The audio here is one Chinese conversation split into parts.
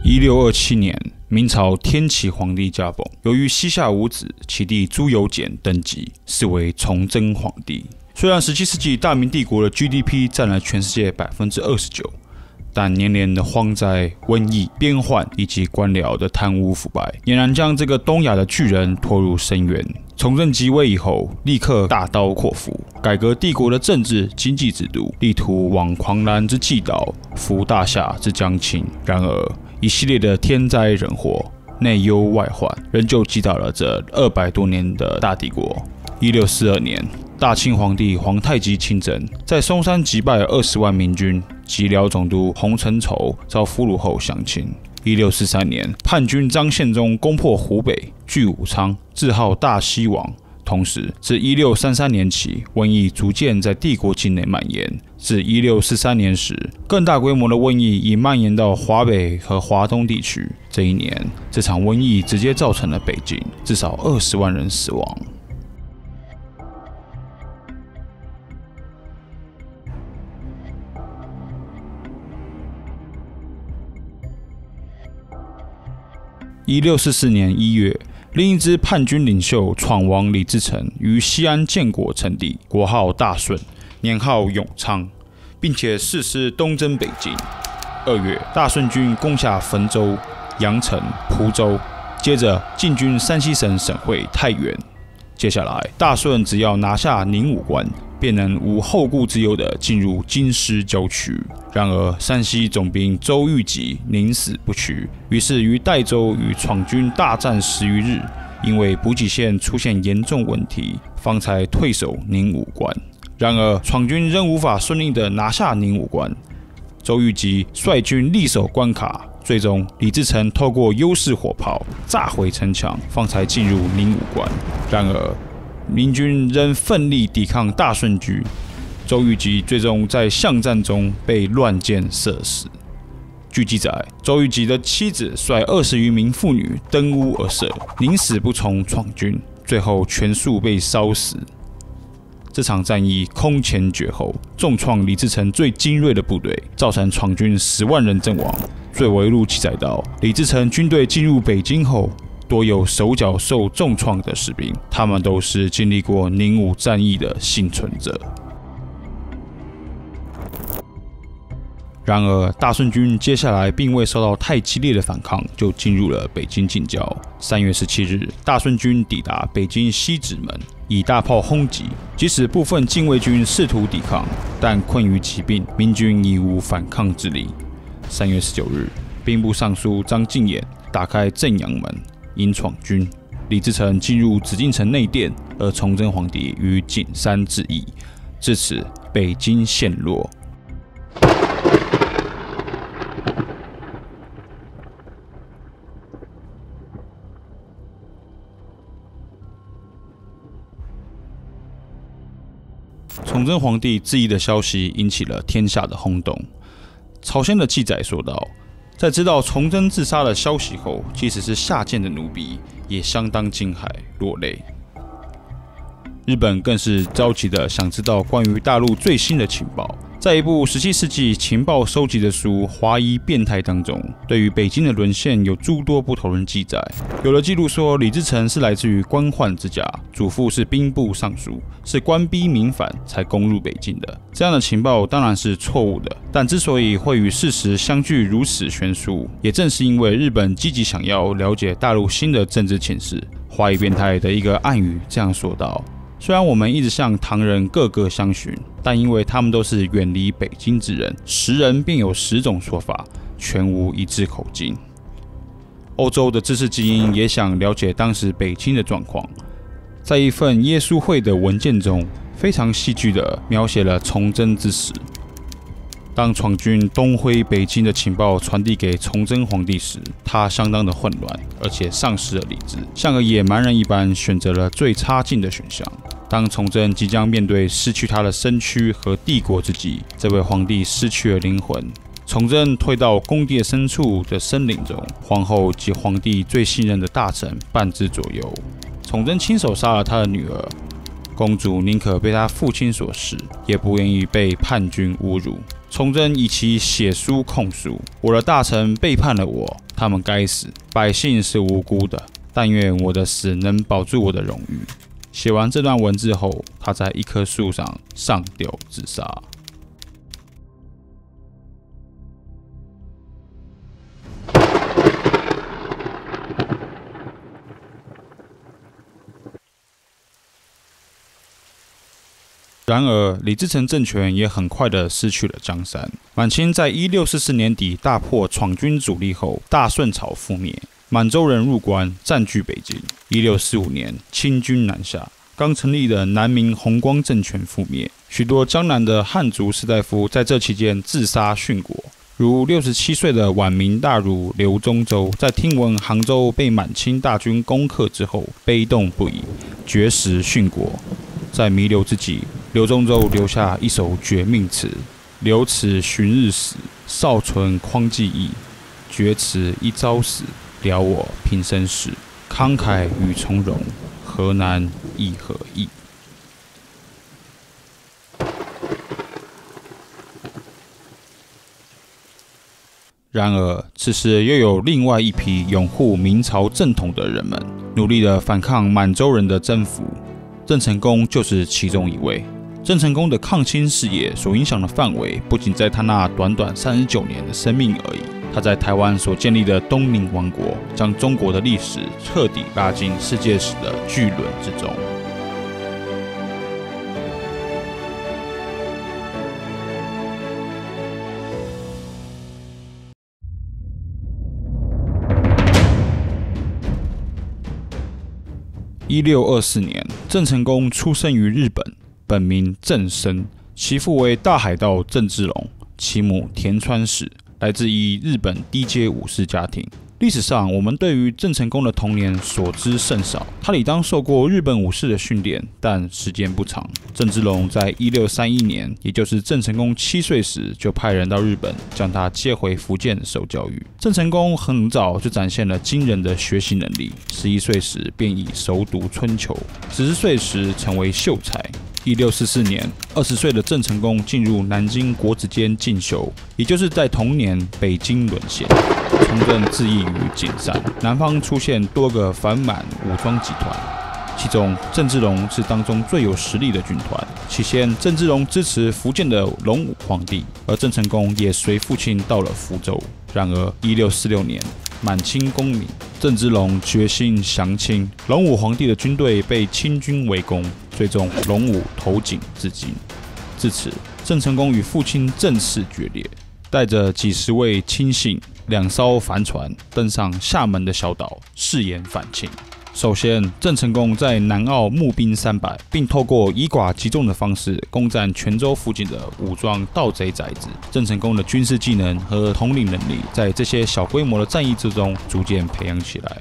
1627年，明朝天启皇帝驾崩，由于膝下无子，其弟朱由检登基，是为崇祯皇帝。虽然17世纪大明帝国的 GDP 占了全世界29%，但年年的荒灾、瘟疫、边患以及官僚的贪污腐败，俨然将这个东亚的巨人拖入深渊。崇祯即位以后，立刻大刀阔斧，改革帝国的政治经济制度，力图往狂澜之既倒，扶大夏之将倾。然而，一系列的天灾人祸、内忧外患，仍旧击倒了这200多年的大帝国。1642年，大清皇帝皇太极亲征，在松山击败20万明军，及辽总督洪承畴遭俘虏后降清。1643年，叛军张献忠攻破湖北，据武昌，自号大西王。同时，自1633年起，瘟疫逐渐在帝国境内蔓延。至1643年时，更大规模的瘟疫已蔓延到华北和华东地区。这一年，这场瘟疫直接造成了北京至少20万人死亡。1644年1月，另一支叛军领袖闯王李自成于西安建国称帝，国号大顺，年号永昌，并且誓师东征北京。2月，大顺军攻下汾州、阳城、蒲州，接着进军山西省省会太原。接下来，大顺只要拿下宁武关，便能无后顾之忧地进入京师郊区。然而，山西总兵周玉吉宁死不屈，于是于代州与闯军大战10余日，因为补给线出现严重问题，方才退守宁武关。然而，闯军仍无法顺利地拿下宁武关。周玉吉率军力守关卡，最终李自成透过优势火炮炸毁城墙，方才进入宁武关。然而，明军仍奋力抵抗大顺军，周玉吉最终在巷战中被乱箭射死。据记载，周玉吉的妻子率20余名妇女登屋而射，宁死不从闯军，最后全数被烧死。这场战役空前绝后，重创李自成最精锐的部队，造成闯军10万人阵亡。最为录记载到，李自成军队进入北京后，多有手脚受重创的士兵，他们都是经历过宁武战役的幸存者。然而，大顺军接下来并未受到太激烈的反抗，就进入了北京近郊。3月17日，大顺军抵达北京西直门，以大炮轰击。即使部分禁卫军试图抵抗，但困于疾病，明军已无反抗之力。3月19日，兵部尚书张敬俨打开正阳门，迎闯军。李自成进入紫禁城内殿，而崇祯皇帝于景山致意。至此，北京陷落。崇祯皇帝致意的消息引起了天下的轰动。朝鲜的记载说道，在知道崇祯自杀的消息后，即使是下贱的奴婢也相当惊骇落泪。日本更是着急的想知道关于大陆最新的情报。在一部17世纪情报收集的书《华夷变态》当中，对于北京的沦陷有诸多不同的记载。有的记录说，李自成是来自于官宦之家，祖父是兵部尚书，是官逼民反才攻入北京的。这样的情报当然是错误的，但之所以会与事实相距如此悬殊，也正是因为日本积极想要了解大陆新的政治情势。华夷变态的一个暗语这样说道：虽然我们一直向唐人各个相寻，但因为他们都是远离北京之人，10人便有10种说法，全无一致口径。欧洲的知识精英也想了解当时北京的状况，在一份耶稣会的文件中，非常戏剧地描写了崇祯之死。当闯军东挥北京的情报传递给崇祯皇帝时，他相当的混乱，而且丧失了理智，像个野蛮人一般选择了最差劲的选项。当崇祯即将面对失去他的身躯和帝国之际，这位皇帝失去了灵魂。崇祯退到宫殿深处的森林中，皇后及皇帝最信任的大臣半之左右。崇祯亲手杀了他的女儿，公主宁可被他父亲所弑，也不愿意被叛军侮辱。崇祯以其血书控诉：我的大臣背叛了我，他们该死，百姓是无辜的。但愿我的死能保住我的荣誉。写完这段文字后，他在一棵树上上吊自杀。然而，李自成政权也很快的失去了江山。满清在1644年底大破闯军主力后，大顺朝覆灭，满洲人入关，占据北京。1645年，清军南下，刚成立的南明弘光政权覆灭，许多江南的汉族士大夫在这期间自杀殉国。如67岁的晚明大儒刘宗周，在听闻杭州被满清大军攻克之后，悲动不已，绝食殉国。在弥留之际，刘宗周留下一首绝命词：留此旬日死，少存匡济义。绝此一朝死，了我平生事。慷慨与从容，何难亦何易。然而，此时又有另外一批拥护明朝正统的人们，努力地反抗满洲人的征服。郑成功就是其中一位。郑成功的抗清事业所影响的范围，不仅在他那短短39年的生命而已。他在台湾所建立的东宁王国，将中国的历史彻底拉进世界史的巨轮之中。1624年，郑成功出生于日本，本名郑生，其父为大海盗郑芝龙，其母田川氏，来自于日本低阶武士家庭。历史上，我们对于郑成功的童年所知甚少。他理当受过日本武士的训练，但时间不长。郑芝龙在1631年，也就是郑成功7岁时，就派人到日本将他接回福建受教育。郑成功很早就展现了惊人的学习能力，11岁时便已熟读《春秋》，10岁时成为秀才。1644年，20岁的郑成功进入南京国子监进修，也就是在同年北京沦陷，崇祯自缢于景山。南方出现多个反满武装集团，其中郑芝龙是当中最有实力的军团。起先，郑芝龙支持福建的隆武皇帝，而郑成功也随父亲到了福州。然而，1646年，满清攻明，郑芝龙决心降清，隆武皇帝的军队被清军围攻，最终隆武投井自尽。自此，郑成功与父亲郑氏决裂，带着几十位亲信、2艘帆船登上厦门的小岛，誓言反清。首先，郑成功在南澳募兵300，并透过以寡击众的方式攻占泉州附近的武装盗贼宅子。郑成功的军事技能和统领能力，在这些小规模的战役之中逐渐培养起来。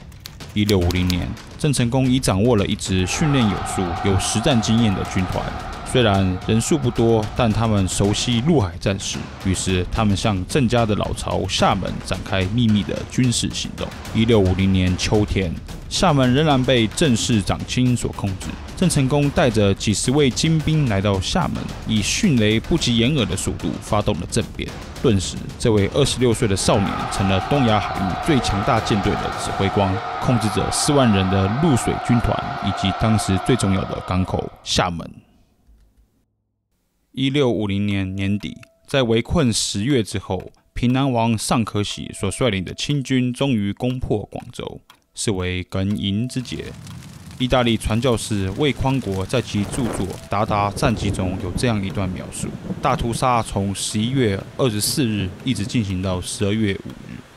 1650年，郑成功已掌握了一支训练有素、有实战经验的军团。虽然人数不多，但他们熟悉陆海战事，于是他们向郑家的老巢厦门展开秘密的军事行动。1650年秋天，厦门仍然被郑氏长亲所控制。郑成功带着几十位精兵来到厦门，以迅雷不及掩耳的速度发动了政变。顿时，这位26岁的少年成了东亚海域最强大舰队的指挥官，控制着4万人的陆水军团以及当时最重要的港口厦门。1650年年底，在围困10月之后，平南王尚可喜所率领的清军终于攻破广州，是为庚寅之节。意大利传教士魏匡国在其著作《鞑靼战记》中有这样一段描述：大屠杀从11月24日一直进行到12月5日，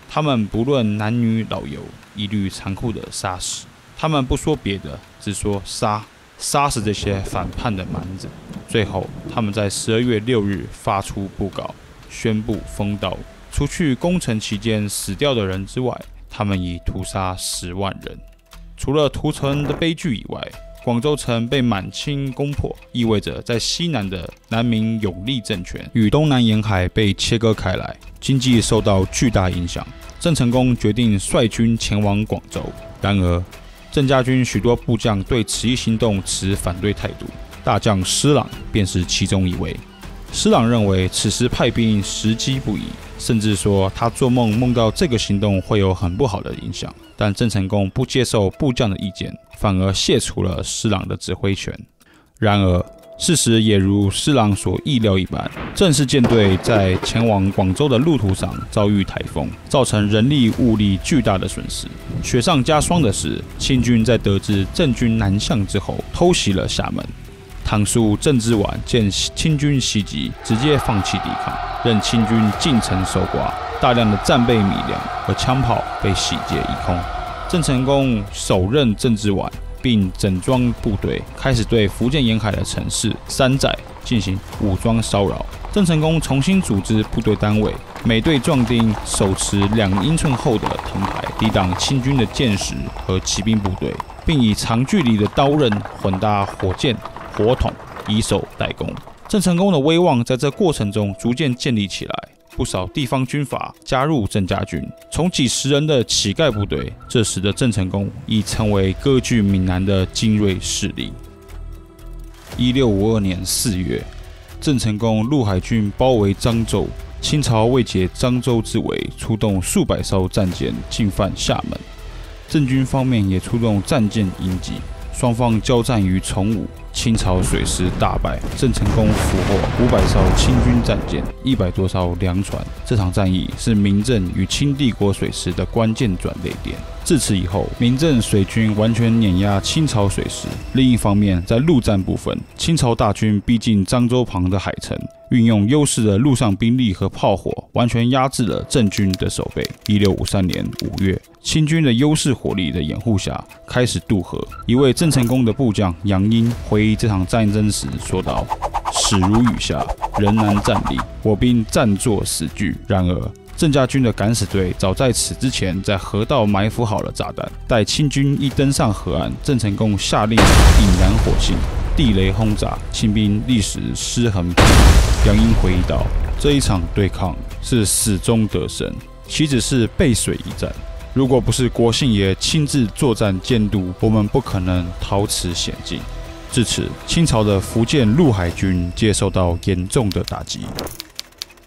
他们不论男女老幼，一律残酷的杀死。他们不说别的，只说杀死这些反叛的蛮子。最后，他们在12月6日发出布告，宣布封道。除去攻城期间死掉的人之外，他们已屠杀10万人。除了屠城的悲剧以外，广州城被满清攻破，意味着在西南的南明永历政权与东南沿海被切割开来，经济受到巨大影响。郑成功决定率军前往广州，然而郑家军许多部将对此一行动持反对态度，大将施琅便是其中一位。施琅认为此时派兵时机不宜，甚至说他做梦到这个行动会有很不好的影响。但郑成功不接受部将的意见，反而卸除了施琅的指挥权。然而，事实也如施琅所意料一般，郑氏舰队在前往广州的路途上遭遇台风，造成人力物力巨大的损失。雪上加霜的是，清军在得知郑军南向之后，偷袭了厦门。唐叔郑芝绾见清军袭击，直接放弃抵抗，任清军进城搜刮，大量的战备米粮和枪炮被洗劫一空。郑成功手任郑芝绾，并整装部队，开始对福建沿海的城市、山寨进行武装骚扰。郑成功重新组织部队单位，每队壮丁手持2英寸厚的藤牌，抵挡清军的箭矢和骑兵部队，并以长距离的刀刃混搭火箭、火筒，以手代攻。郑成功的威望在这过程中逐渐建立起来。不少地方军阀加入郑家军，从几十人的乞丐部队，这时的郑成功已成为割据闽南的精锐势力。1652年4月，郑成功陆海军包围漳州，清朝为解漳州之围，出动数百艘战舰进犯厦门。郑军方面也出动战舰迎击，双方交战于崇武。清朝水师大败，郑成功俘获500艘清军战舰，100多艘粮船。这场战役是明郑与清帝国水师的关键转捩点。自此以后，明郑水军完全碾压清朝水师。另一方面，在陆战部分，清朝大军逼近漳州旁的海城，运用优势的陆上兵力和炮火，完全压制了郑军的守备。1653年5月，清军的优势火力的掩护下，开始渡河。一位郑成功的部将杨英回忆这场战争时说道：“始如雨下，人难战力，我兵战作死惧。”然而，郑家军的敢死队早在此之前在河道埋伏好了炸弹，待清军一登上河岸，郑成功下令引燃火星，地雷轰炸，清兵立时尸横遍野。杨英回忆道：“这一场对抗是死中得生，岂止是背水一战？如果不是国姓爷亲自作战监督，我们不可能逃此险境。”至此，清朝的福建陆海军接受到严重的打击。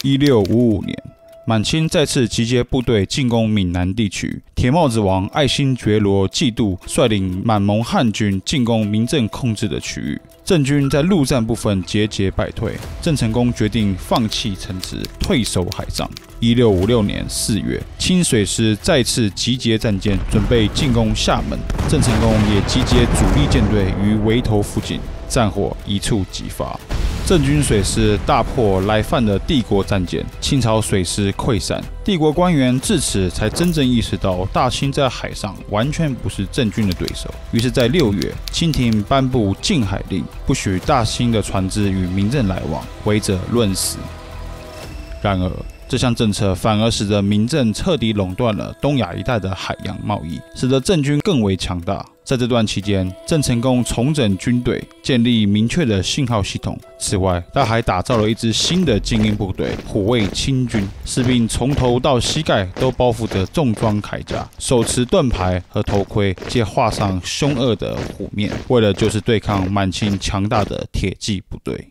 1655年，满清再次集结部队进攻闽南地区，铁帽子王爱新觉罗嫉妒，率领满蒙汉军进攻明郑控制的区域。郑军在陆战部分节节败退，郑成功决定放弃城池，退守海上。1656年4月，清水师再次集结战舰，准备进攻厦门。郑成功也集结主力舰队于围头附近，战火一触即发。郑军水师大破来犯的帝国战舰，清朝水师溃散。帝国官员至此才真正意识到，大清在海上完全不是郑军的对手。于是，在6月，清廷颁布禁海令，不许大清的船只与明郑来往，违者论死。然而，这项政策反而使得明郑彻底垄断了东亚一带的海洋贸易，使得郑军更为强大。在这段期间，郑成功重整军队，建立明确的信号系统。此外，他还打造了一支新的精英部队，虎卫清军。士兵从头到膝盖都包覆着重装铠甲，手持盾牌和头盔，皆画上凶恶的虎面，为的就是对抗满清强大的铁骑部队。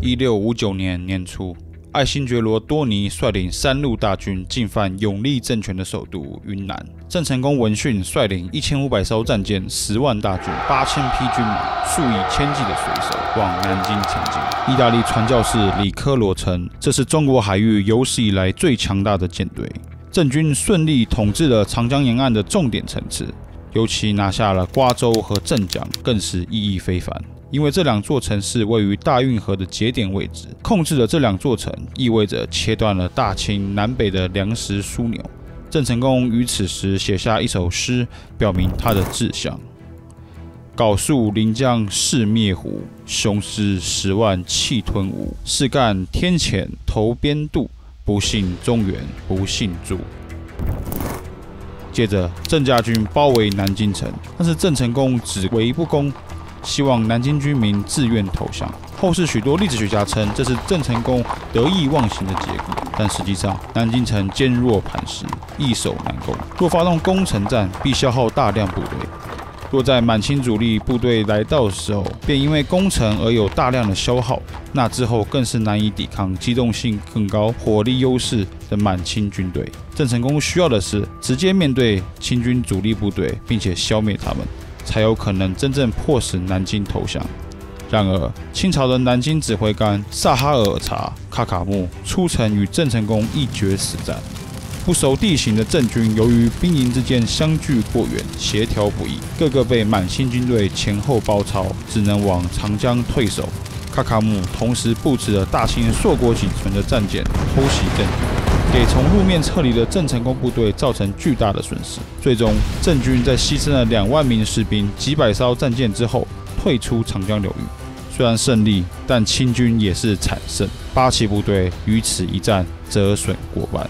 1659年年初，爱新觉罗多尼率领3路大军进犯永历政权的首都云南。郑成功闻讯，率领1500艘战舰、10万大军、8000匹军马、数以千计的水手往南京前进。意大利传教士里科罗称，这是中国海域有史以来最强大的舰队。郑军顺利统治了长江沿岸的重点城池，尤其拿下了瓜州和镇江，更是意义非凡。因为这2座城市位于大运河的节点位置，控制了这2座城，意味着切断了大清南北的粮食枢纽。郑成功于此时写下一首诗，表明他的志向：缟素临江誓灭胡，雄师10万气吞吴。是干天谴投边渡，不信中原不信诸。接着，郑家军包围南京城，但是郑成功只围不攻，希望南京居民自愿投降。后世许多历史学家称这是郑成功得意忘形的结果，但实际上南京城坚若磐石，易守难攻。若发动攻城战，必消耗大量部队。若在满清主力部队来到的时候，便因为攻城而有大量的消耗，那之后更是难以抵抗机动性更高、火力优势的满清军队。郑成功需要的是直接面对清军主力部队，并且消灭他们，才有可能真正迫使南京投降。然而，清朝的南京指挥官萨哈尔察卡卡木出城与郑成功一决死战。不熟地形的郑军，由于兵营之间相距过远，协调不易，个个被满清军队前后包抄，只能往长江退守。卡卡木同时布置了大清硕果仅存的战舰偷袭郑军，给从路面撤离的郑成功部队造成巨大的损失。最终，郑军在牺牲了2万名士兵、几百艘战舰之后，退出长江流域。虽然胜利，但清军也是惨胜，八旗部队于此一战折损过半。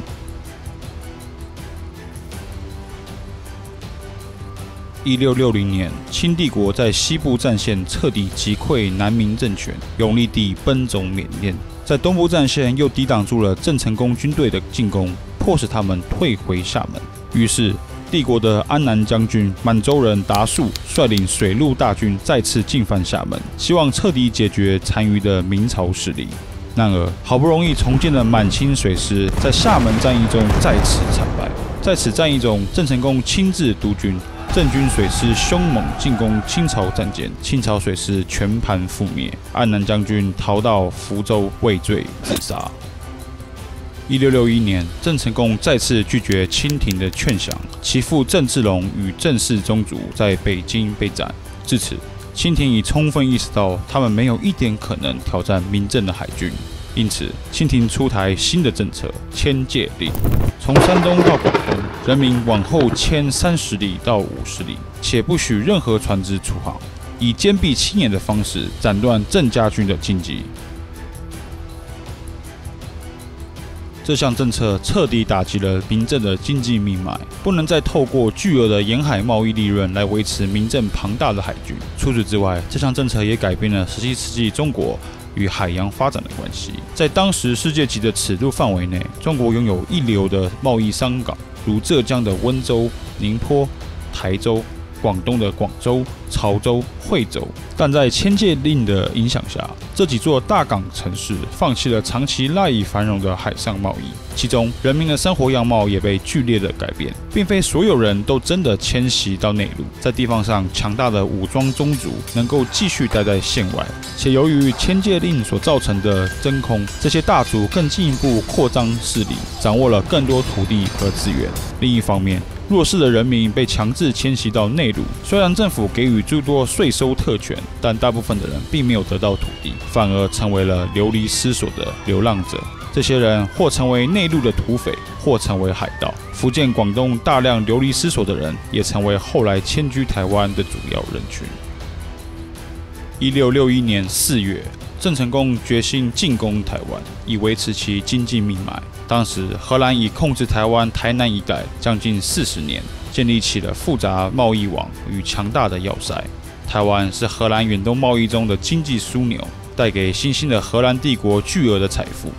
1660年，清帝国在西部战线彻底击溃南明政权，永历帝奔走缅甸，在东部战线又抵挡住了郑成功军队的进攻，迫使他们退回厦门。于是，帝国的安南将军满洲人达素率领水陆大军再次进犯厦门，希望彻底解决残余的明朝势力。然而，好不容易重建的满清水师在厦门战役中再次惨败。在此战役中，郑成功亲自督军，郑军水师凶猛进攻清朝战舰，清朝水师全盘覆灭。安南将军逃到福州畏罪自杀。1661年，郑成功再次拒绝清廷的劝降，其父郑芝龙与郑氏宗族在北京被斩。至此，清廷已充分意识到他们没有一点可能挑战明郑的海军，因此清廷出台新的政策——迁界令，从山东到广东，人民往后迁30里到50里，且不许任何船只出航，以坚壁清野的方式斩断郑家军的经济。这项政策彻底打击了明郑的经济命脉，不能再透过巨额的沿海贸易利润来维持明郑庞大的海军。除此之外，这项政策也改变了17世纪中国与海洋发展的关系。在当时世界级的尺度范围内，中国拥有一流的贸易商港，如浙江的温州、宁波、台州，广东的广州、潮州、惠州。但在迁界令的影响下，这几座大港城市放弃了长期赖以繁荣的海上贸易，其中人民的生活样貌也被剧烈的改变，并非所有人都真的迁徙到内陆。在地方上强大的武装宗族能够继续待在县外，且由于迁界令所造成的真空，这些大族更进一步扩张势力，掌握了更多土地和资源。另一方面，弱势的人民被强制迁徙到内陆，虽然政府给予诸多税收特权，但大部分的人并没有得到土地，反而成为了流离失所的流浪者。这些人或成为内陆的土匪，或成为海盗。福建、广东大量流离失所的人，也成为后来迁居台湾的主要人群。1661年4月，郑成功决心进攻台湾，以维持其经济命脉。当时，荷兰已控制台湾台南一带将近40年，建立起了复杂贸易网与强大的要塞。台湾是荷兰远东贸易中的经济枢纽，带给新兴的荷兰帝国巨额的财富。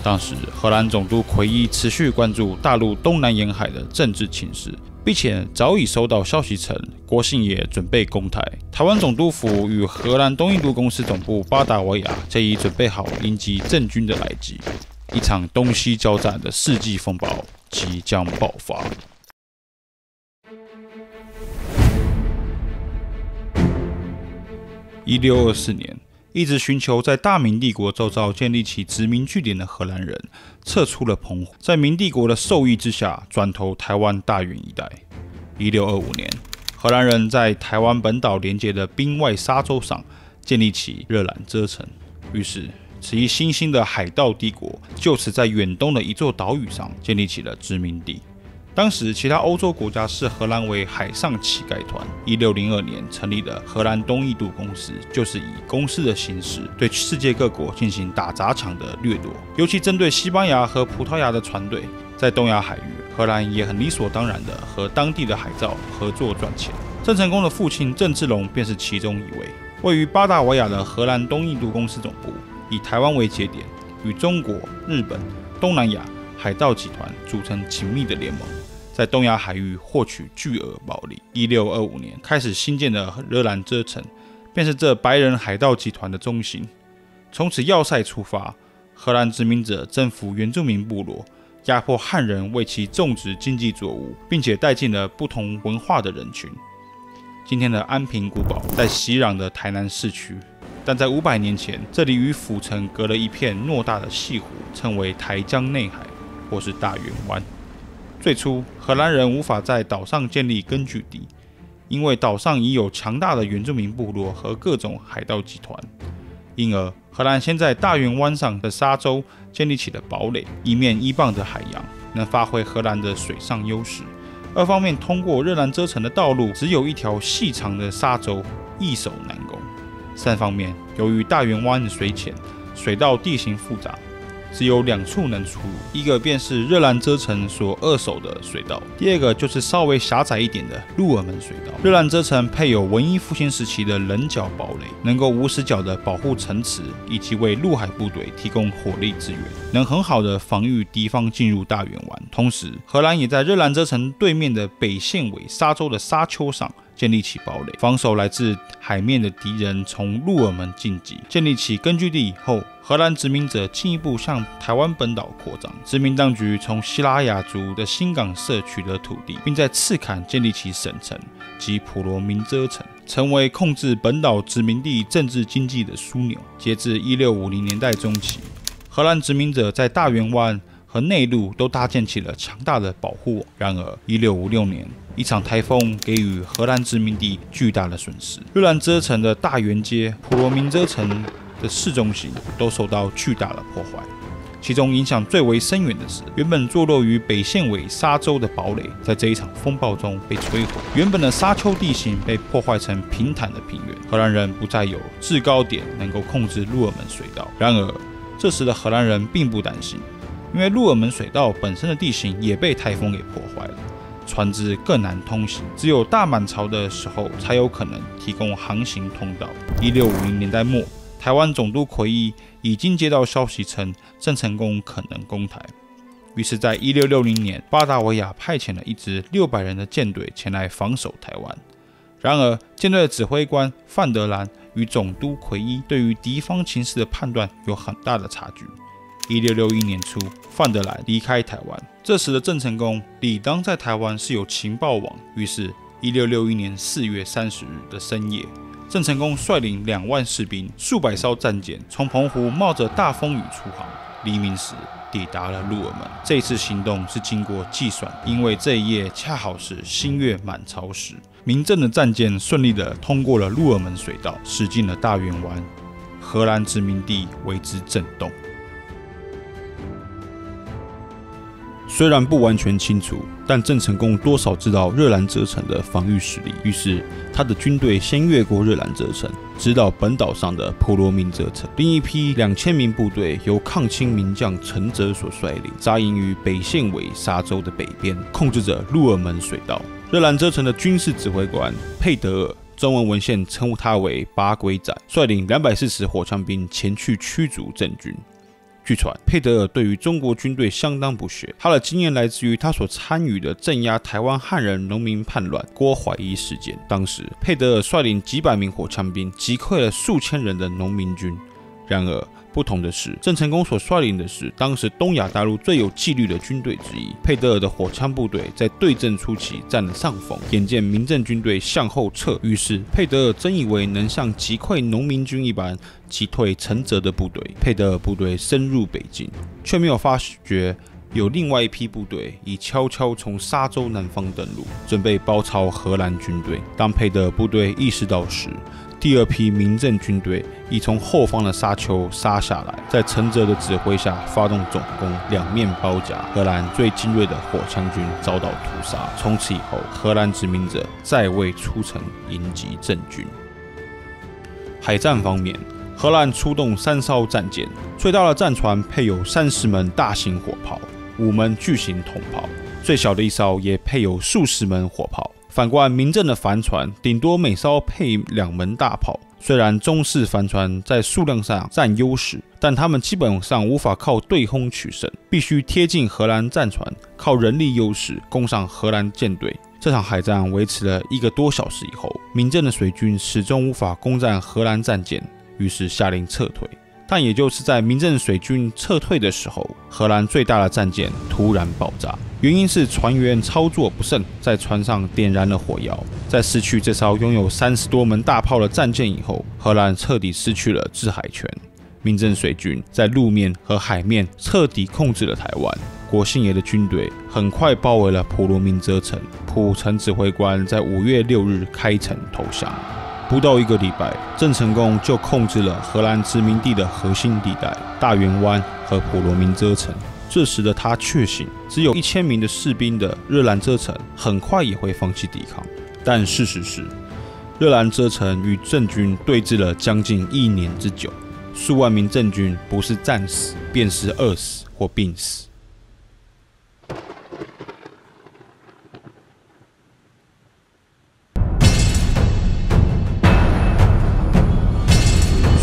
当时，荷兰总督奎伊持续关注大陆东南沿海的政治情势，并且早已收到消息称国姓爷准备攻台。台湾总督府与荷兰东印度公司总部巴达维亚皆已准备好迎击郑军的来袭。一场东西交战的世纪风暴即将爆发。1624年，一直寻求在大明帝国周遭建立起殖民据点的荷兰人撤出了澎湖，在明帝国的授意之下，转投台湾大园一带。1625年，荷兰人在台湾本岛连接的滨外沙洲上建立起热兰遮城，于是此一新兴的海盗帝国就此在远东的一座岛屿上建立起了殖民地。当时，其他欧洲国家视荷兰为海上乞丐团。1602年成立的荷兰东印度公司，就是以公司的形式对世界各国进行打砸抢的掠夺，尤其针对西班牙和葡萄牙的船队。在东亚海域，荷兰也很理所当然的和当地的海盗合作赚钱。郑成功的父亲郑芝龙便是其中一位。位于巴达维亚的荷兰东印度公司总部，以台湾为节点，与中国、日本、东南亚海盗集团组成紧密的联盟。在东亚海域获取巨额暴利。1625年开始兴建的热兰遮城，便是这白人海盗集团的中心。从此要塞出发，荷兰殖民者征服原住民部落，压迫汉人为其种植经济作物，并且带进了不同文化的人群。今天的安平古堡在熙攘的台南市区，但在500年前，这里与府城隔了一片偌大的西湖，称为台江内海或是大圆湾。最初，荷兰人无法在岛上建立根据地，因为岛上已有强大的原住民部落和各种海盗集团。因而，荷兰先在大圆湾上的沙洲建立起了堡垒，一面依傍着海洋，能发挥荷兰的水上优势。二方面，通过热兰遮城的道路只有一条细长的沙洲，易守难攻。三方面，由于大圆湾水浅，水道地形复杂，只有2处能出入，一个便是热兰遮城所扼守的水道，第二个就是稍微狭窄一点的鹿耳门水道。热兰遮城配有文艺复兴时期的人角堡垒，能够无死角地保护城池，以及为陆海部队提供火力支援，能很好地防御敌方进入大圆湾。同时，荷兰也在热兰遮城对面的北线尾沙洲的沙丘上建立起堡垒，防守来自海面的敌人从鹿耳门进击。建立起根据地以后，荷兰殖民者进一步向台湾本岛扩张。殖民当局从西拉雅族的新港社取得土地，并在赤坎建立起省城及普罗民遮城，成为控制本岛殖民地政治经济的枢纽。截至1650年代中期，荷兰殖民者在大圆湾和内陆都搭建起了强大的保护网。然而，1656年，一场台风给予荷兰殖民地巨大的损失。热兰遮城的大圆街、普罗民遮城的市中心都受到巨大的破坏。其中影响最为深远的是，原本坐落于北线尾沙洲的堡垒，在这一场风暴中被摧毁。原本的沙丘地形被破坏成平坦的平原，荷兰人不再有制高点能够控制鹿耳门水道。然而，这时的荷兰人并不担心，因为鹿耳门水道本身的地形也被台风给破坏了，船只更难通行，只有大满潮的时候才有可能提供航行通道。1650年代末，台湾总督魁一已经接到消息称郑成功可能攻台，于是，在1660年，巴达维亚派遣了一支600人的舰队前来防守台湾。然而，舰队的指挥官范德兰与总督魁一对于敌方情势的判断有很大的差距。1661年初，范德兰离开台湾，这时的郑成功理当在台湾是有情报网，于是1661年4月30日的深夜，郑成功率领2万士兵、数百艘战舰，从澎湖冒着大风雨出航，黎明时抵达了鹿耳门。这次行动是经过计算，因为这一夜恰好是新月满潮时，明郑的战舰顺利地通过了鹿耳门水道，驶进了大圆湾，荷兰殖民地为之震动。虽然不完全清楚，但郑成功多少知道热兰遮城的防御实力，于是他的军队先越过热兰遮城，直捣本岛上的普罗民遮城。另一批2000名部队由抗清名将陈泽所率领，扎营于北线尾沙洲的北边，控制着鹿耳门水道。热兰遮城的军事指挥官佩德尔，中文文献称呼他为八龟仔，率领240火枪兵前去驱逐郑军。据传，佩德尔对于中国军队相当不屑，他的经验来自于他所参与的镇压台湾汉人农民叛乱郭怀一事件。当时，佩德尔率领几百名火枪兵击溃了数千人的农民军。然而，不同的是，郑成功所率领的是当时东亚大陆最有纪律的军队之一。佩德尔的火枪部队在对阵初期占了上风，眼见民政军队向后撤，于是佩德尔真以为能像击溃农民军一般击退陈泽的部队。佩德尔部队深入北境，却没有发觉有另外一批部队已悄悄从沙洲南方登陆，准备包抄荷兰军队。当佩德尔部队意识到时，第二批民政军队已从后方的沙丘杀下来，在陈泽的指挥下发动总攻，两面包夹，荷兰最精锐的火枪军遭到屠杀。从此以后，荷兰殖民者再未出城迎击郑军。海战方面，荷兰出动3艘战舰，最大的战船配有30门大型火炮、5门巨型筒炮，最小的一艘也配有数十门火炮。反观民政的帆船，顶多每艘配2门大炮，虽然中式帆船在数量上占优势，但他们基本上无法靠对轰取胜，必须贴近荷兰战船，靠人力优势攻上荷兰舰队。这场海战维持了1个多小时以后，明郑的水军始终无法攻占荷兰战舰，于是下令撤退。但也就是在明郑水军撤退的时候，荷兰最大的战舰突然爆炸，原因是船员操作不慎，在船上点燃了火药。在失去这艘拥有30多门大炮的战舰以后，荷兰彻底失去了制海权。明郑水军在路面和海面彻底控制了台湾。国姓爷的军队很快包围了普罗民遮城，普城指挥官在5月6日开城投降。不到1个礼拜，郑成功就控制了荷兰殖民地的核心地带大园湾和普罗民遮城。这时的他确信，只有1000名的士兵的热兰遮城很快也会放弃抵抗。但事实是，热兰遮城与郑军对峙了将近1年之久，数万名郑军不是战死，便是饿死或病死。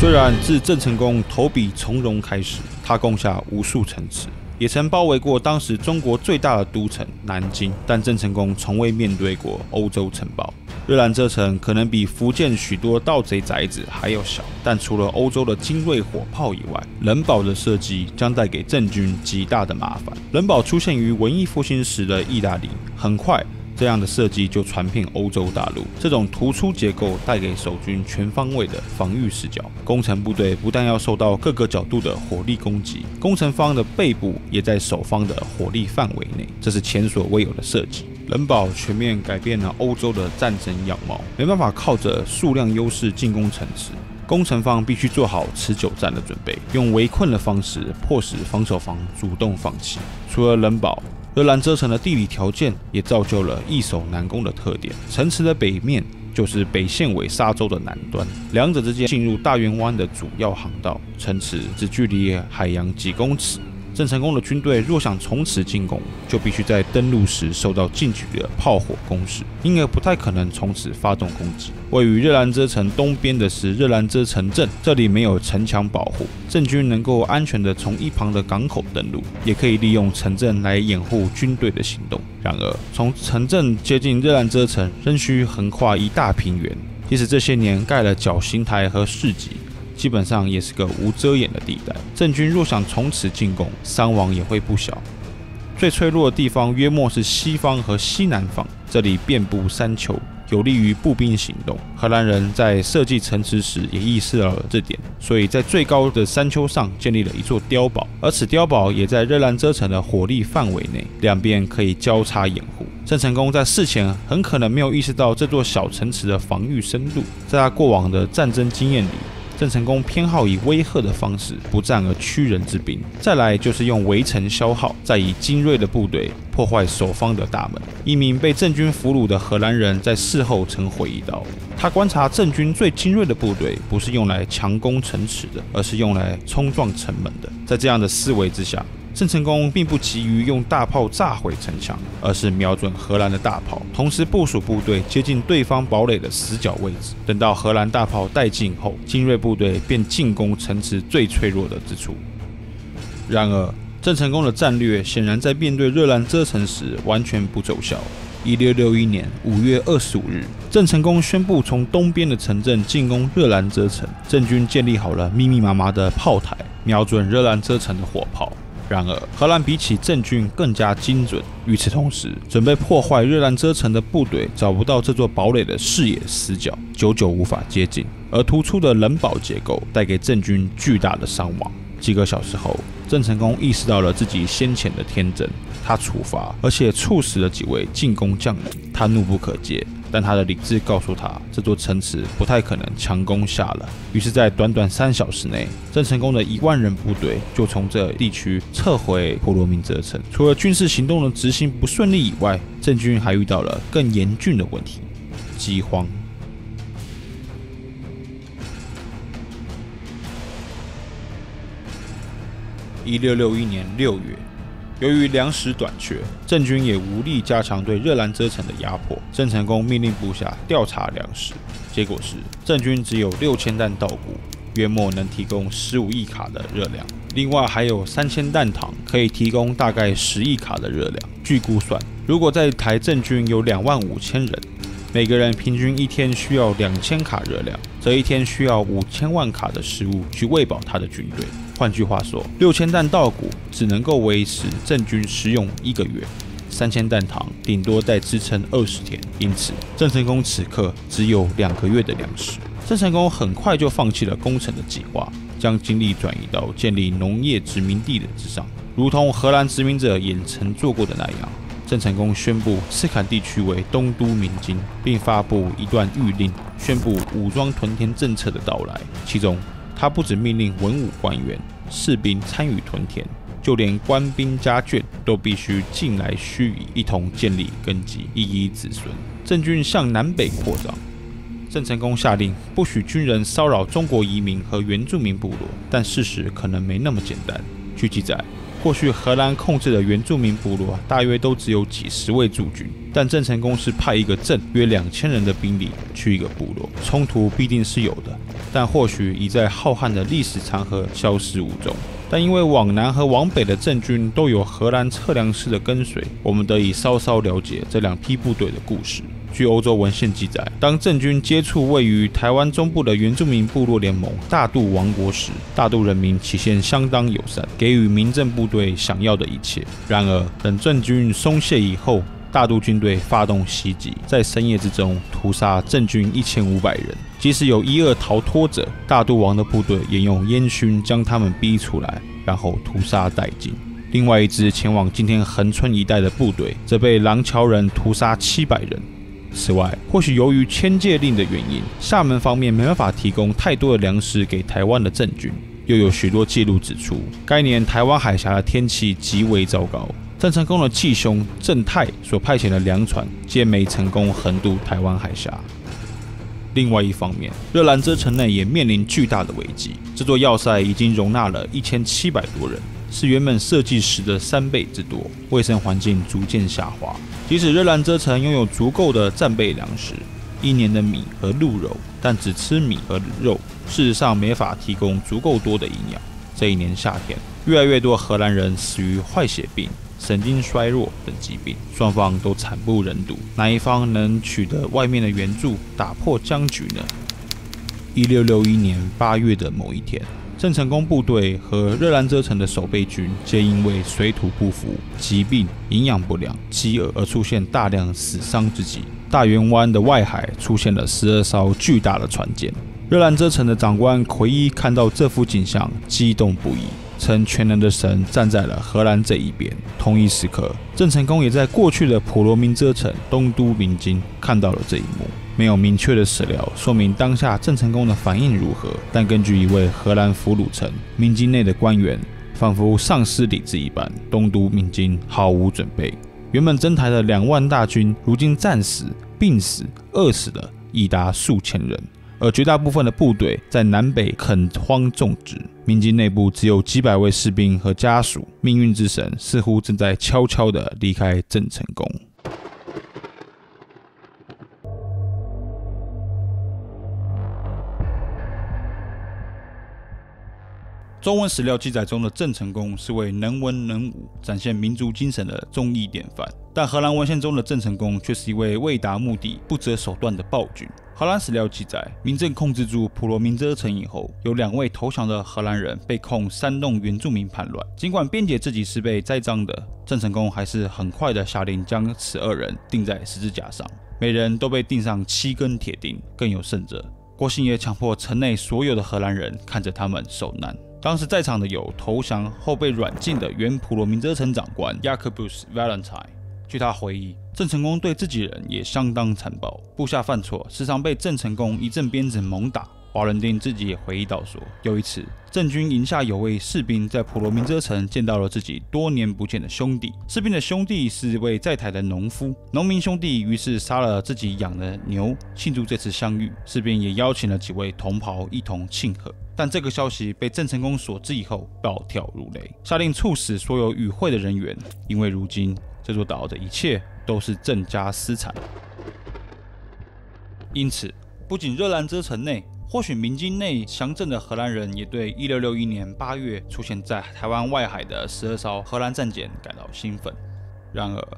虽然自郑成功投笔从戎开始，他攻下无数城池，也曾包围过当时中国最大的都城南京，但郑成功从未面对过欧洲城堡。热兰遮城可能比福建许多盗贼宅子还要小，但除了欧洲的精锐火炮以外，人堡的设计将带给郑军极大的麻烦。人堡出现于文艺复兴时的意大利，很快这样的设计就传遍欧洲大陆。这种突出结构带给守军全方位的防御视角，攻城部队不但要受到各个角度的火力攻击，攻城方的背部也在守方的火力范围内，这是前所未有的设计。人堡全面改变了欧洲的战争样貌，没办法靠着数量优势进攻城池，攻城方必须做好持久战的准备，用围困的方式迫使防守方主动放弃。除了人堡，热兰遮城的地理条件也造就了易守难攻的特点。城池的北面就是北线尾沙洲的南端，两者之间进入大园湾的主要航道，城池只距离海洋几公尺。郑成功的军队若想从此进攻，就必须在登陆时受到近距离的炮火攻势，因而不太可能从此发动攻击。位于热兰遮城东边的是热兰遮城镇，这里没有城墙保护，郑军能够安全地从一旁的港口登陆，也可以利用城镇来掩护军队的行动。然而，从城镇接近热兰遮城，仍需横跨一大平原，即使这些年盖了绞刑台和市集，基本上也是个无遮掩的地带。郑军若想从此进攻，伤亡也会不小。最脆弱的地方约莫是西方和西南方，这里遍布山丘，有利于步兵行动。荷兰人在设计城池时也意识到了这点，所以在最高的山丘上建立了一座碉堡，而此碉堡也在热兰遮城的火力范围内，两边可以交叉掩护。郑成功在事前很可能没有意识到这座小城池的防御深度，在他过往的战争经验里，郑成功偏好以威吓的方式不战而屈人之兵，再来就是用围城消耗，再以精锐的部队破坏守方的大门。一名被郑军俘虏的荷兰人在事后曾回忆道，他观察郑军最精锐的部队不是用来强攻城池的，而是用来冲撞城门的。在这样的思维之下，郑成功并不急于用大炮炸毁城墙，而是瞄准荷兰的大炮，同时部署部队接近对方堡垒的死角位置。等到荷兰大炮殆尽后，精锐部队便进攻城池最脆弱的之处。然而，郑成功的战略显然在面对热兰遮城时完全不奏效。1661年5月25日，郑成功宣布从东边的城镇进攻热兰遮城，郑军建立好了密密麻麻的炮台，瞄准热兰遮城的火炮。然而，荷兰比起郑军更加精准。与此同时，准备破坏热兰遮城的部队找不到这座堡垒的视野死角，久久无法接近。而突出的人堡结构带给郑军巨大的伤亡。几个小时后，郑成功意识到了自己先前的天真，他处罚，而且处死了几位进攻将领。他怒不可遏，但他的理智告诉他，这座城池不太可能强攻下了。于是，在短短3小时内，郑成功的1万人部队就从这地区撤回普罗民遮城。除了军事行动的执行不顺利以外，郑军还遇到了更严峻的问题——饥荒。1661年6月，由于粮食短缺，郑军也无力加强对热兰遮城的压迫。郑成功命令部下调查粮食，结果是郑军只有6000担稻谷，约莫能提供15亿卡的热量。另外还有3000担糖，可以提供大概10亿卡的热量。据估算，如果在台郑军有25000人，每个人平均一天需要2000卡热量，则一天需要5000万卡的食物去喂饱他的军队。换句话说，6000担稻谷只能够维持郑军食用1个月，3000担糖顶多再支撑20天。因此，郑成功此刻只有2个月的粮食。郑成功很快就放弃了攻城的计划，将精力转移到建立农业殖民地的之上，如同荷兰殖民者也曾做过的那样。郑成功宣布斯坎地区为东都明京，并发布一段谕令，宣布武装屯田政策的到来。其中，他不只命令文武官员、士兵参与屯田，就连官兵家眷都必须进来须臾，一同建立根基，一依子孙。郑军向南北扩张。郑成功下令不许军人骚扰中国移民和原住民部落，但事实可能没那么简单。据记载，过去荷兰控制的原住民部落大约都只有几十位驻军，但郑成功是派一个镇约2000人的兵力去一个部落，冲突必定是有的，但或许已在浩瀚的历史长河消失无踪。但因为往南和往北的郑军都有荷兰测量师的跟随，我们得以稍稍了解这2批部队的故事。据欧洲文献记载，当郑军接触位于台湾中部的原住民部落联盟大肚王国时，大肚人民起先相当友善，给予民政部队想要的一切。然而，等郑军松懈以后，大肚军队发动袭击，在深夜之中屠杀郑军1500人。即使有1、2逃脱者，大肚王的部队也用烟熏将他们逼出来，然后屠杀殆尽。另外一支前往今天恒春一带的部队，则被廊桥人屠杀700人。此外，或许由于迁界令的原因，厦门方面没办法提供太多的粮食给台湾的郑军。又有许多记录指出，该年台湾海峡的天气极为糟糕。郑成功的继兄郑泰所派遣的粮船皆没成功横渡台湾海峡。另外一方面，热兰遮城内也面临巨大的危机。这座要塞已经容纳了1700多人，是原本设计时的3倍之多，卫生环境逐渐下滑。即使热兰遮城拥有足够的战备粮食，1年的米和鹿肉，但只吃米和肉，事实上没法提供足够多的营养。这一年夏天，越来越多荷兰人死于坏血病、神经衰弱等疾病，双方都惨不忍睹。哪一方能取得外面的援助，打破僵局呢？1661年8月的某一天，郑成功部队和热兰遮城的守备军皆因为水土不服、疾病、营养不良、饥饿而出现大量死伤之疾。大圆湾的外海出现了12艘巨大的船舰。热兰遮城的长官奎伊看到这幅景象，激动不已，称全能的神站在了荷兰这一边。同一时刻，郑成功也在过去的普罗民遮城东都明京看到了这一幕。没有明确的史料说明当下郑成功的反应如何，但根据一位荷兰俘虏称，明京内的官员仿佛丧失理智一般，东都明京毫无准备。原本征台的2万大军，如今战死、病死、饿死的已达数千人，而绝大部分的部队在南北垦荒种植。明京内部只有几百位士兵和家属，命运之神似乎正在悄悄地离开郑成功。中文史料记载中的郑成功是位能文能武、展现民族精神的忠义典范，但荷兰文献中的郑成功却是一位为达目的、不择手段的暴君。荷兰史料记载，明郑控制住普罗民遮城以后，有2位投降的荷兰人被控煽动原住民叛乱。尽管辩解自己是被栽赃的，郑成功还是很快的下令将此2人钉在十字架上，每人都被钉上7根铁钉。更有甚者，郭信也强迫城内所有的荷兰人看着他们受难。当时在场的有投降后被软禁的原普罗民遮城长官 Jacobus Valentine。据他回忆，郑成功对自己人也相当残暴，部下犯错时常被郑成功一阵鞭子猛打，华伦丁自己也回忆到说，有一次郑军营下有位士兵在普罗民遮城见到了自己多年不见的兄弟，士兵的兄弟是位在台的农夫，农民兄弟于是杀了自己养的牛庆祝这次相遇，士兵也邀请了几位同袍一同庆贺。但这个消息被郑成功所知以后，暴跳如雷，下令处死所有与会的人员，因为如今这座岛的一切都是郑家私产。因此，不仅热兰遮城内，或许明境内乡镇的荷兰人也对1661年8月出现在台湾外海的12艘荷兰战舰感到兴奋。然而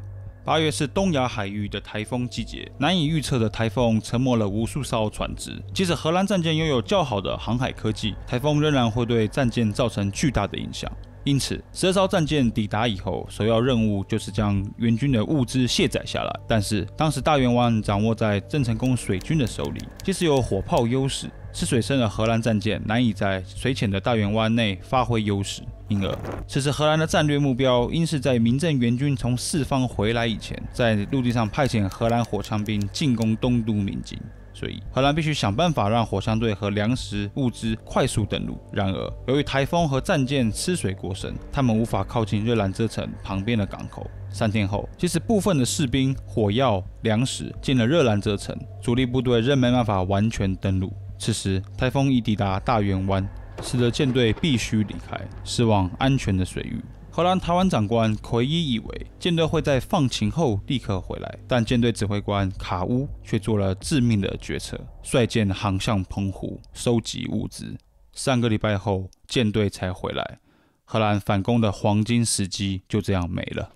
，8月是东亚海域的台风季节，难以预测的台风沉没了无数艘船只。即使荷兰战舰拥有较好的航海科技，台风仍然会对战舰造成巨大的影响。因此，12艘战舰抵达以后，首要任务就是将援军的物资卸载下来。但是，当时大园湾掌握在郑成功水军的手里，即使有火炮优势，吃水深的荷兰战舰难以在水浅的大园湾内发挥优势。因而，此时荷兰的战略目标应是在民政援军从四方回来以前，在陆地上派遣荷兰火枪兵进攻东都明境。所以，荷兰必须想办法让火枪队和粮食物资快速登陆。然而，由于台风和战舰吃水过深，他们无法靠近热兰遮城旁边的港口。3天后，即使部分的士兵、火药、粮食进了热兰遮城，主力部队仍没办法完全登陆。此时，台风已抵达大园湾，使得舰队必须离开，驶往安全的水域。荷兰台湾长官奎伊以为舰队会在放晴后立刻回来，但舰队指挥官卡乌却做了致命的决策，率舰航向澎湖收集物资。3个礼拜后，舰队才回来，荷兰反攻的黄金时机就这样没了。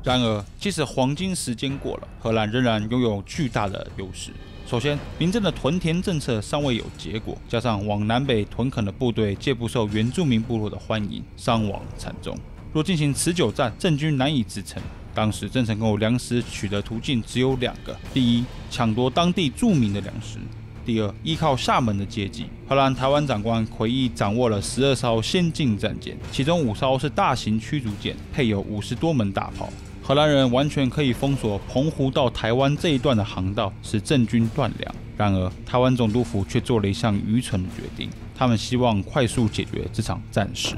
然而，即使黄金时间过了，荷兰仍然拥有巨大的优势。首先，民政的屯田政策尚未有结果，加上往南北屯垦的部队皆不受原住民部落的欢迎，伤亡惨重。若进行持久战，郑军难以支撑。当时郑成功粮食取得途径只有2个：第一，抢夺当地著名的粮食；第二，依靠厦门的接济。荷兰台湾长官奎伊掌握了12艘先进战舰，其中5艘是大型驱逐舰，配有50多门大炮。荷兰人完全可以封锁澎湖到台湾这一段的航道，使郑军断粮。然而，台湾总督府却做了一项愚蠢的决定，他们希望快速解决这场战事。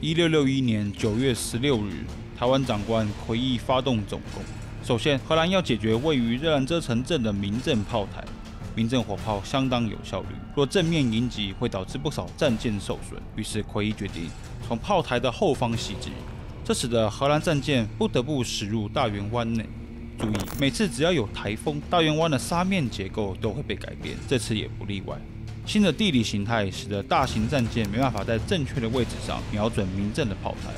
1661年9月16日，台湾长官奎伊发动总攻。首先，荷兰要解决位于热兰遮城镇的民政炮台。民政火炮相当有效率，若正面迎击会导致不少战舰受损。于是奎伊决定从炮台的后方袭击。这使得荷兰战舰不得不驶入大园湾内。注意，每次只要有台风，大园湾的沙面结构都会被改变，这次也不例外。新的地理形态使得大型战舰没办法在正确的位置上瞄准民政的炮台，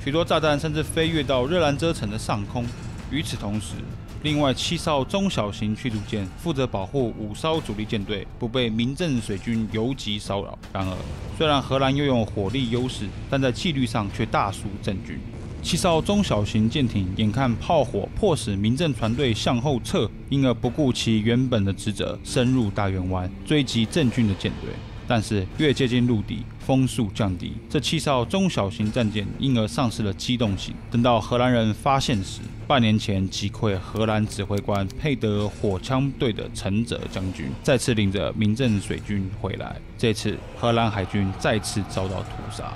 许多炸弹甚至飞越到热兰遮城的上空。与此同时，另外7艘中小型驱逐舰负责保护5艘主力舰队不被民政水军游击骚扰。然而，虽然荷兰拥有火力优势，但在纪律上却大输郑军。7艘中小型舰艇眼看炮火迫使民政船队向后撤，因而不顾其原本的职责，深入大园湾追击郑军的舰队。但是越接近陆地，风速降低，这7艘中小型战舰因而丧失了机动性。等到荷兰人发现时，半年前击溃荷兰指挥官佩德尔火枪队的陈泽将军再次领着民政水军回来。这次荷兰海军再次遭到屠杀。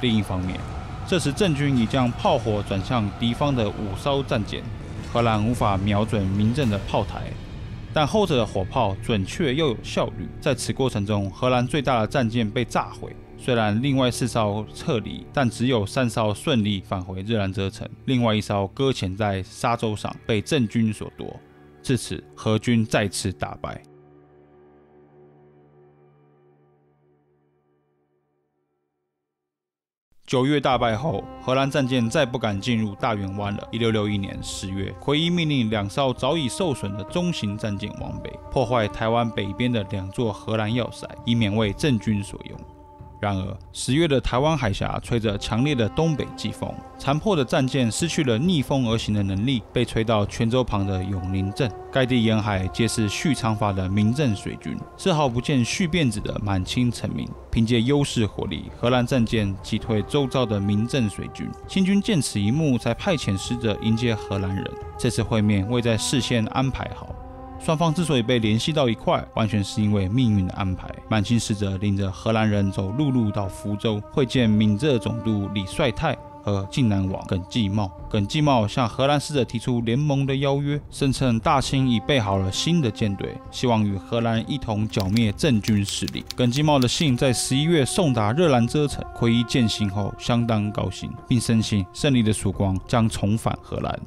另一方面，这时郑军已将炮火转向敌方的5艘战舰，荷兰无法瞄准民政的炮台。但后者的火炮准确又有效率，在此过程中，荷兰最大的战舰被炸毁。虽然另外4艘撤离，但只有3艘顺利返回热兰遮城，另外1艘搁浅在沙洲上，被郑军所夺。至此，荷军再次大败。9月大败后，荷兰战舰再不敢进入大园湾了。1661年10月，奎伊命令2艘早已受损的中型战舰往北，破坏台湾北边的2座荷兰要塞，以免为郑军所用。然而10月的台湾海峡吹着强烈的东北季风，残破的战舰失去了逆风而行的能力，被吹到泉州旁的永宁镇。该地沿海皆是蓄长发的明郑水军，丝毫不见蓄辫子的满清臣民。凭借优势火力，荷兰战舰击退周遭的明郑水军。清军见此一幕，才派遣使者迎接荷兰人。这次会面未在事先安排好。双方之所以被联系到一块，完全是因为命运的安排。满清使者领着荷兰人走陆路到福州，会见闽浙总督李帅泰和晋南王耿继茂。耿继茂向荷兰使者提出联盟的邀约，声称大清已备好了新的舰队，希望与荷兰一同剿灭郑军势力。耿继茂的信在11月送达热兰遮城，奎一见信后相当高兴，并深信胜利的曙光将重返荷兰。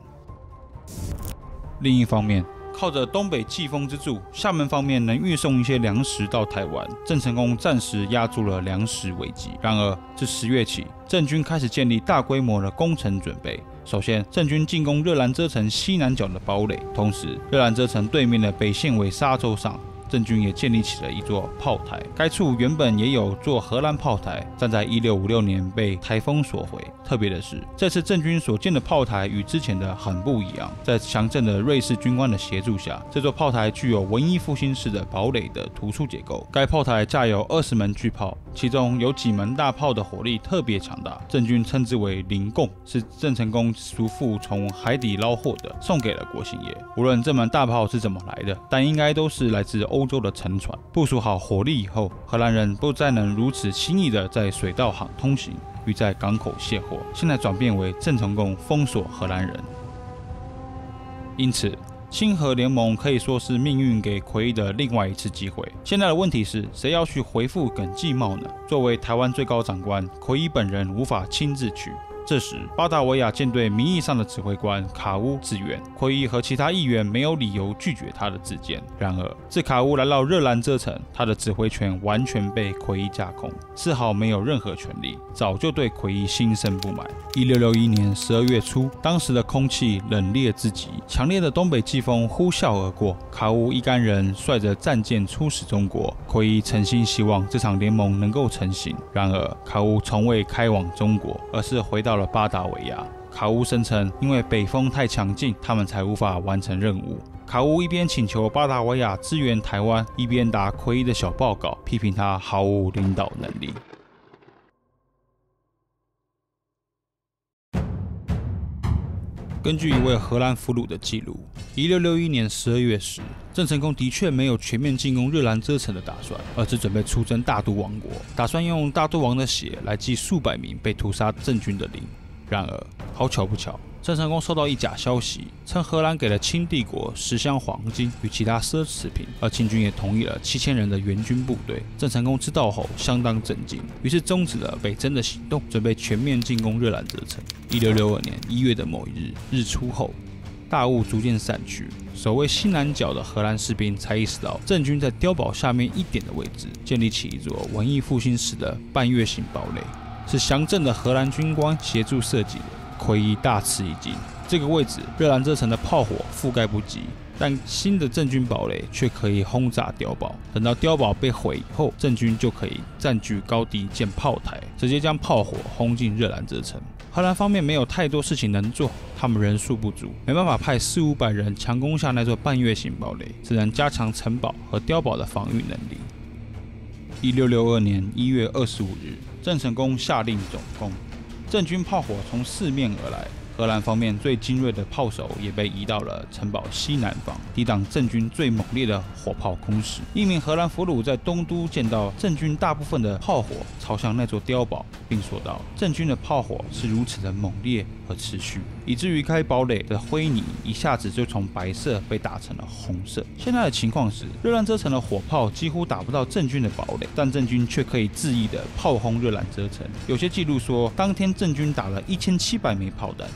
另一方面，靠着东北季风之助，厦门方面能运送一些粮食到台湾，郑成功暂时压住了粮食危机。然而，自10月起，郑军开始建立大规模的攻城准备。首先，郑军进攻热兰遮城西南角的堡垒，同时，热兰遮城对面的北线尾沙洲上，郑军也建立起了一座炮台。该处原本也有座荷兰炮台，但在1656年被台风所毁。特别的是，这次郑军所建的炮台与之前的很不一样。在强震的瑞士军官的协助下，这座炮台具有文艺复兴式的堡垒的突出结构。该炮台架有20门巨炮，其中有几门大炮的火力特别强大，郑军称之为灵贡，是郑成功叔父从海底捞获的，送给了国姓爷。无论这门大炮是怎么来的，但应该都是来自欧洲的沉船。部署好火力以后，荷兰人不再能如此轻易的在水道航通行，与在港口卸货，现在转变为郑成功封锁荷兰人。因此，清荷联盟可以说是命运给奎一的另外一次机会。现在的问题是，谁要去回复耿继茂呢？作为台湾最高长官，奎一本人无法亲自去。这时，巴达维亚舰队名义上的指挥官卡乌自愿，奎一和其他议员没有理由拒绝他的自荐。然而，自卡乌来到热兰遮城，他的指挥权完全被奎一架空，丝毫没有任何权利，早就对奎一心生不满。1661年12月初，当时的空气冷冽至极，强烈的东北季风呼啸而过，卡乌一干人率着战舰出使中国。奎一诚心希望这场联盟能够成行，然而卡乌从未开往中国，而是回到了巴达维亚。卡乌声称，因为北风太强劲，他们才无法完成任务。卡乌一边请求巴达维亚支援台湾，一边打奎一的小报告，批评他毫无领导能力。根据一位荷兰俘虏的记录，1661年12月时，郑成功的确没有全面进攻热兰遮城的打算，而是准备出征大都王国，打算用大都王的血来祭数百名被屠杀郑军的灵。然而，好巧不巧，郑成功收到一假消息，称荷兰给了清帝国10箱黄金与其他奢侈品，而清军也同意了7000人的援军部队。郑成功知道后相当震惊，于是终止了北征的行动，准备全面进攻热兰遮城。1662年1月的某一日，日出后，大雾逐渐散去，守卫西南角的荷兰士兵才意识到郑军在碉堡下面1点的位置建立起一座文艺复兴式的半月形堡垒，是详正的荷兰军官协助设计的。奎一大吃一惊，这个位置热兰遮城的炮火覆盖不及，但新的郑军堡垒却可以轰炸碉堡。等到碉堡被毁以后，郑军就可以占据高地建炮台，直接将炮火轰进热兰遮城。荷兰方面没有太多事情能做，他们人数不足，没办法派400-500人强攻下那座半月形堡垒，只能加强城堡和碉堡的防御能力。1662年1月25日，郑成功下令总攻。郑军炮火从四面而来，荷兰方面最精锐的炮手也被移到了城堡西南方，抵挡郑军最猛烈的火炮攻势。一名荷兰俘虏在东都见到郑军大部分的炮火朝向那座碉堡，并说道：“郑军的炮火是如此的猛烈和持续，以至于该堡垒的灰泥一下子就从白色被打成了红色。现在的情况是，热兰遮城的火炮几乎打不到郑军的堡垒，但郑军却可以恣意的炮轰热兰遮城。有些记录说，当天郑军打了1700枚炮弹。”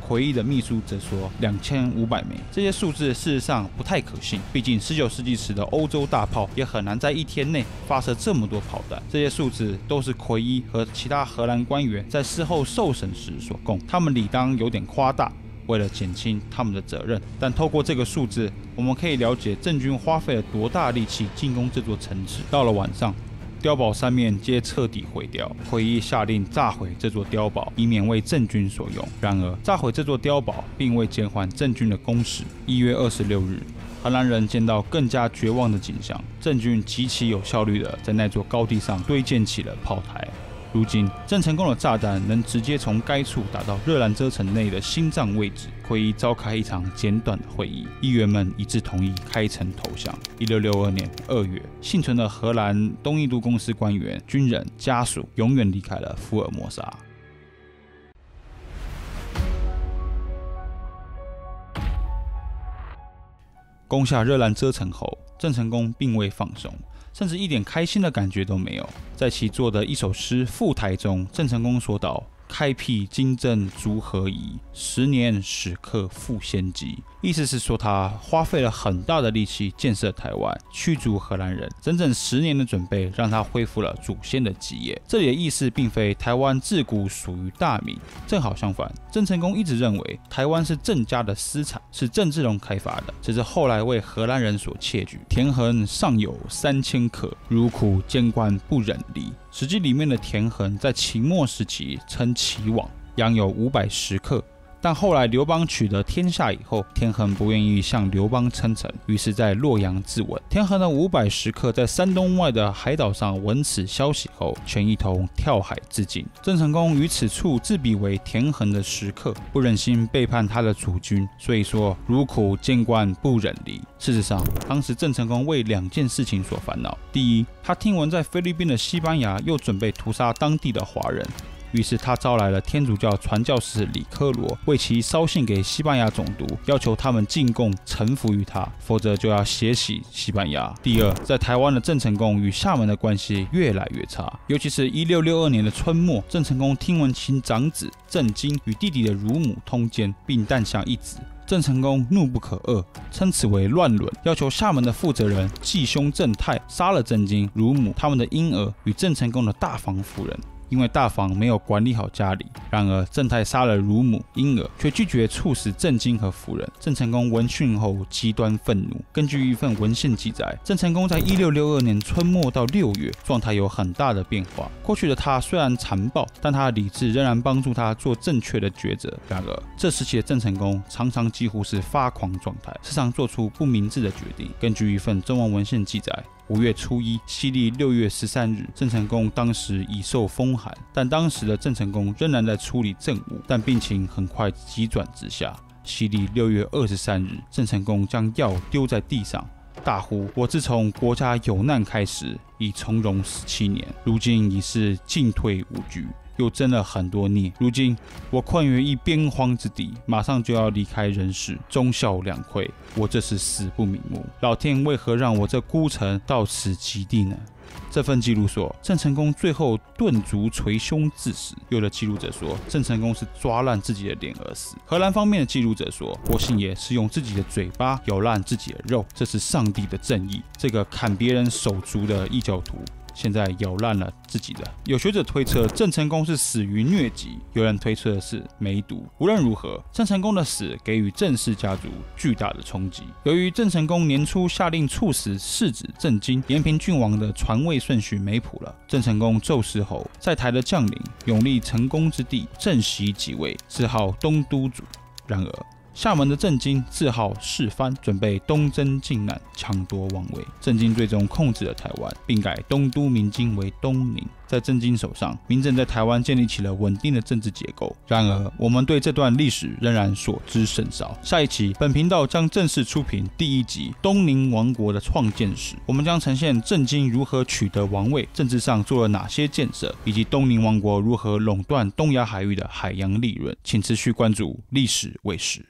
奎一的秘书则说2500枚，这些数字事实上不太可信，毕竟19世纪时的欧洲大炮也很难在1天内发射这么多炮弹。这些数字都是奎一和其他荷兰官员在事后受审时所供，他们理当有点夸大，为了减轻他们的责任。但透过这个数字，我们可以了解郑军花费了多大力气进攻这座城池。到了晚上，碉碉堡3面皆彻底毁掉。会议下令炸毁这座碉堡，以免为郑军所用。然而，炸毁这座碉堡并未减缓郑军的攻势。1月26日，荷兰人见到更加绝望的景象，郑军极其有效率地在那座高地上堆建起了炮台。如今，郑成功的炸弹能直接从该处打到热兰遮城内的心脏位置。会议召开一场简短的会议，议员们一致同意开城投降。1662年2月，幸存的荷兰东印度公司官员、军人、家属永远离开了福尔摩沙。攻下热兰遮城后，郑成功并未放松，甚至一点开心的感觉都没有。在其作的一首诗《赴台》中，郑成功说道：“开辟金正足何宜，10年始克复先机。”意思是说他花费了很大的力气建设台湾，驱逐荷兰人，整整10年的准备让他恢复了祖先的基业。这里的意思并非台湾自古属于大明，正好相反，郑成功一直认为台湾是郑家的私产，是郑芝龙开发的，只是后来为荷兰人所窃据。田横尚有3000克，如苦监官不忍离。史记里面的田横在秦末时期称齐王，养有510克。但后来刘邦取得天下以后，田横不愿意向刘邦称臣，于是在洛阳自刎。田横的510克在山东外的海岛上闻此消息后，全一同跳海自尽。郑成功于此处自比为田横的10克，不忍心背叛他的主君，所以说如苦监官不忍离。事实上，当时郑成功为2件事情所烦恼：第一，他听闻在菲律宾的西班牙又准备屠杀当地的华人。于是他招来了天主教传教士李科罗，为其捎信给西班牙总督，要求他们进贡臣服于他，否则就要血洗西班牙。第二，在台湾的郑成功与厦门的关系越来越差，尤其是1662年的春末，郑成功听闻其长子郑经与弟弟的乳母通奸，并诞下一子。郑成功怒不可遏，称此为乱伦，要求厦门的负责人继兄郑泰杀了郑经、乳母他们的婴儿与郑成功的大房夫人。因为大房没有管理好家里，然而郑泰杀了乳母、婴儿，却拒绝处死郑经和夫人。郑成功闻讯后极端愤怒。根据一份文献记载，郑成功在1662年春末到6月，状态有很大的变化。过去的他虽然残暴，但他的理智仍然帮助他做正确的抉择。然而，这时期的郑成功常常几乎是发狂状态，时常做出不明智的决定。根据一份中王文献记载，5月初1，西历6月13日，郑成功当时已受风寒，但当时的郑成功仍然在处理政务，但病情很快急转直下。西历6月23日，郑成功将药丢在地上，大呼：“我自从国家有难开始，已从容17年，如今已是进退无据。”又增了很多孽。如今我困于一边荒之地，马上就要离开人世，忠孝两亏，我这是死不瞑目。老天为何让我这孤臣到此极地呢？这份记录说，郑成功最后顿足捶胸致死。有的记录者说，郑成功是抓烂自己的脸而死。荷兰方面的记录者说，郭信也是用自己的嘴巴咬烂自己的肉，这是上帝的正义。这个砍别人手足的异教徒，现在咬烂了自己的。有学者推测郑成功是死于疟疾，有人推测的是梅毒。无论如何，郑成功的死给予郑氏家族巨大的冲击。由于郑成功年初下令处死世子郑经，延平郡王的传位顺序没谱了。郑成功骤逝后，在台的将领永立成功之地郑袭即位，自号东都主。然而厦门的郑经自号世蕃，准备东征靖难，抢夺王位。郑经最终控制了台湾，并改东都明京为东宁。在郑经手上，明郑在台湾建立起了稳定的政治结构。然而，我们对这段历史仍然所知甚少。下一期，本频道将正式出品第1集《东宁王国的创建史》，我们将呈现郑经如何取得王位，政治上做了哪些建设，以及东宁王国如何垄断东亚海域的海洋利润。请持续关注历史卫视。